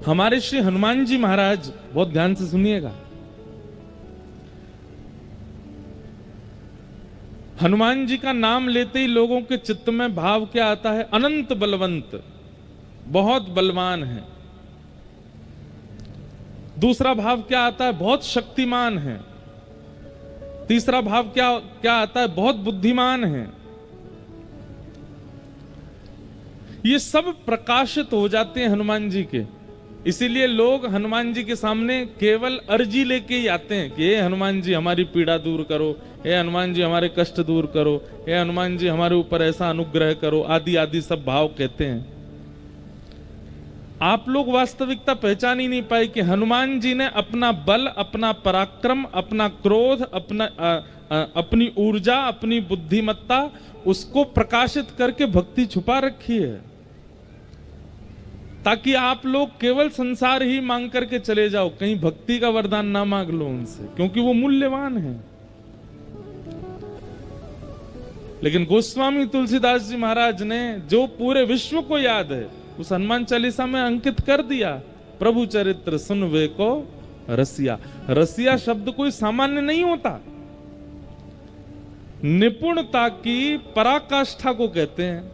हमारे श्री हनुमान जी महाराज, बहुत ध्यान से सुनिएगा, हनुमान जी का नाम लेते ही लोगों के चित्त में भाव क्या आता है? अनंत बलवंत, बहुत बलवान है। दूसरा भाव क्या आता है? बहुत शक्तिमान है। तीसरा भाव क्या क्या आता है? बहुत बुद्धिमान है। ये सब प्रकाशित हो जाते हैं हनुमान जी के। इसीलिए लोग हनुमान जी के सामने केवल अर्जी लेके ही आते हैं कि हे हनुमान जी हमारी पीड़ा दूर करो, हे हनुमान जी हमारे कष्ट दूर करो, हे हनुमान जी हमारे ऊपर ऐसा अनुग्रह करो, आदि आदि सब भाव कहते हैं। आप लोग वास्तविकता पहचान ही नहीं पाए कि हनुमान जी ने अपना बल, अपना पराक्रम, अपना क्रोध, अपनी ऊर्जा, अपनी बुद्धिमत्ता, उसको प्रकाशित करके भक्ति छुपा रखी है, ताकि आप लोग केवल संसार ही मांग करके चले जाओ, कहीं भक्ति का वरदान ना मांग लो उनसे, क्योंकि वो मूल्यवान है। लेकिन गोस्वामी तुलसीदास जी महाराज ने जो पूरे विश्व को याद है उस हनुमान चालीसा में अंकित कर दिया, प्रभु चरित्र सुनवे को रसिया। रसिया शब्द कोई सामान्य नहीं होता, निपुणता की पराकाष्ठा को कहते हैं।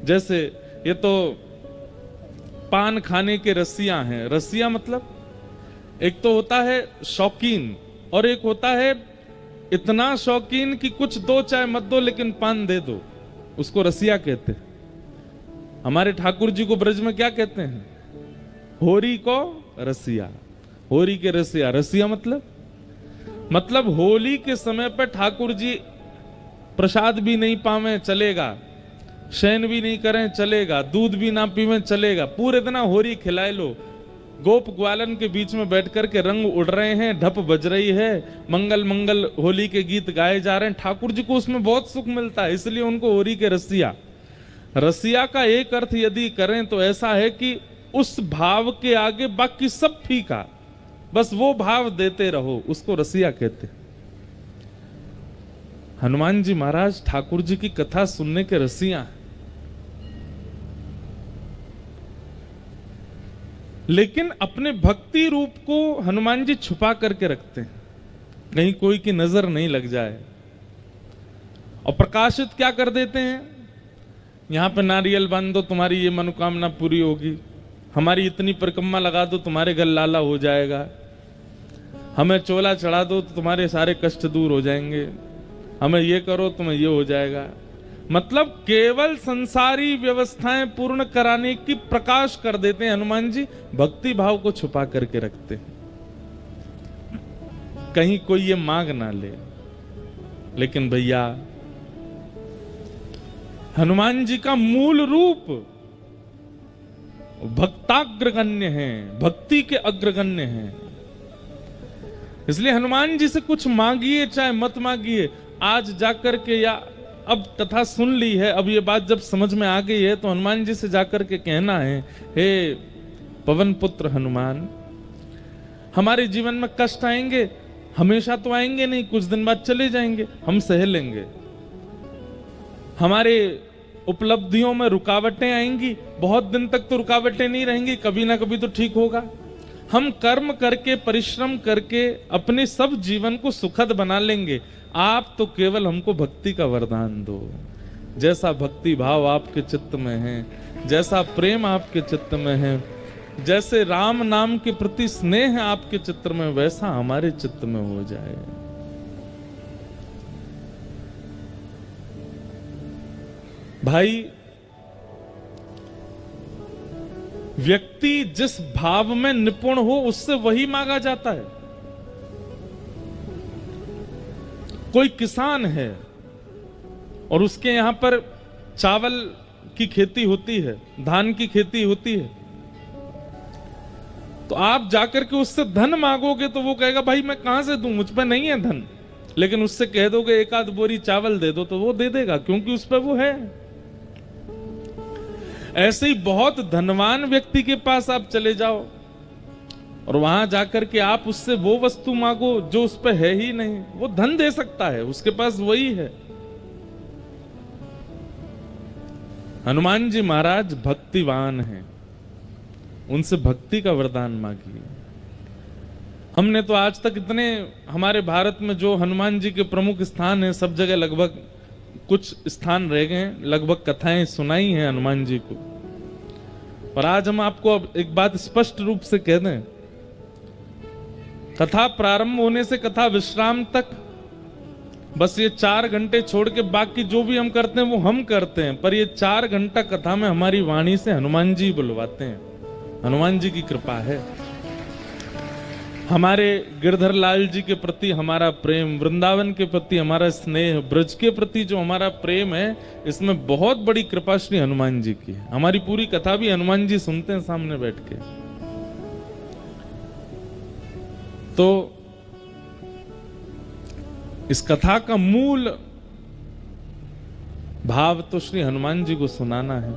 जैसे ये तो पान खाने के रसिया हैं। रसिया मतलब एक तो होता है शौकीन और एक होता है इतना शौकीन कि कुछ दो चाय मत दो लेकिन पान दे दो, उसको रसिया कहते हैं। हमारे ठाकुर जी को ब्रज में क्या कहते हैं? होरी को रसिया, होरी के रसिया। रसिया मतलब होली के समय पर ठाकुर जी प्रसाद भी नहीं पावे चलेगा, शयन भी नहीं करें चलेगा, दूध भी ना पीवे चलेगा, पूरे दिन होरी खिलाए लो। गोप ग्वालन के बीच में बैठ कर के रंग उड़ रहे हैं, ढप बज रही है, मंगल मंगल होली के गीत गाए जा रहे हैं, ठाकुर जी को उसमें बहुत सुख मिलता है, इसलिए उनको होरी के रसिया। रसिया का एक अर्थ यदि करें तो ऐसा है कि उस भाव के आगे बाकी सब फीका, बस वो भाव देते रहो, उसको रसिया कहते। हनुमान जी महाराज ठाकुर जी की कथा सुनने के रसिया, लेकिन अपने भक्ति रूप को हनुमान जी छुपा करके रखते हैं, कहीं कोई की नजर नहीं लग जाए, और प्रकाशित क्या कर देते हैं? यहां पे नारियल बांध दो तुम्हारी ये मनोकामना पूरी होगी, हमारी इतनी परिक्रमा लगा दो तुम्हारे घर लाला हो जाएगा, हमें चोला चढ़ा दो तो तुम्हारे सारे कष्ट दूर हो जाएंगे, हमें ये करो तुम्हें ये हो जाएगा। मतलब केवल संसारी व्यवस्थाएं पूर्ण कराने की प्रकाश कर देते हैं हनुमान जी, भक्ति भाव को छुपा करके रखते हैं, कहीं कोई ये मांग ना ले। लेकिन भैया हनुमान जी का मूल रूप भक्ताग्रगण्य है, भक्ति के अग्रगण्य है। इसलिए हनुमान जी से कुछ मांगिए चाहे मत मांगिए, आज जाकर के या अब कथा सुन ली है, अब ये बात जब समझ में आ गई है तो हनुमान जी से जाकर के कहना है, हे पवन पुत्र हनुमान, हमारे जीवन में कष्ट आएंगे, हमेशा तो आएंगे नहीं, कुछ दिन बाद चले जाएंगे, हम सह लेंगे। हमारे उपलब्धियों में रुकावटें आएंगी, बहुत दिन तक तो रुकावटें नहीं रहेंगी, कभी ना कभी तो ठीक होगा। हम कर्म करके परिश्रम करके अपने सब जीवन को सुखद बना लेंगे, आप तो केवल हमको भक्ति का वरदान दो। जैसा भक्ति भाव आपके चित्त में है, जैसा प्रेम आपके चित्त में है, जैसे राम नाम के प्रति स्नेह आपके चित्त में, वैसा हमारे चित्त में हो जाए। भाई, व्यक्ति जिस भाव में निपुण हो उससे वही मांगा जाता है। कोई किसान है और उसके यहां पर चावल की खेती होती है, धान की खेती होती है, तो आप जाकर के उससे धन मांगोगे तो वो कहेगा भाई मैं कहां से दूं, मुझ पर नहीं है धन। लेकिन उससे कह दोगे एक आध बोरी चावल दे दो तो वो दे देगा, क्योंकि उस पर वो है। ऐसे ही बहुत धनवान व्यक्ति के पास आप चले जाओ और वहां जाकर के आप उससे वो वस्तु मांगो जो उस पर है ही नहीं, वो धन दे सकता है, उसके पास वही है। हनुमान जी महाराज भक्तिवान हैं, उनसे भक्ति का वरदान मांगिए। हमने तो आज तक इतने, हमारे भारत में जो हनुमान जी के प्रमुख स्थान हैं, सब जगह लगभग कुछ स्थान रह गए, लगभग कथाएं सुनाई हैं हनुमान जी को। पर आज हम आपको अब एक बात स्पष्ट रूप से कह दें, कथा प्रारंभ होने से कथा विश्राम तक बस ये 4 घंटे छोड़ के बाकी जो भी हम करते हैं वो हम करते हैं, पर ये 4 घंटा कथा में हमारी वाणी से हनुमान जी बुलवाते हैं। हनुमान जी की कृपा है। हमारे गिरधर लाल जी के प्रति हमारा प्रेम, वृंदावन के प्रति हमारा स्नेह, ब्रज के प्रति जो हमारा प्रेम है, इसमें बहुत बड़ी कृपा श्री हनुमान जी की है। हमारी पूरी कथा भी हनुमान जी सुनते हैं सामने बैठ के। तो इस कथा का मूल भाव तो श्री हनुमान जी को सुनाना है।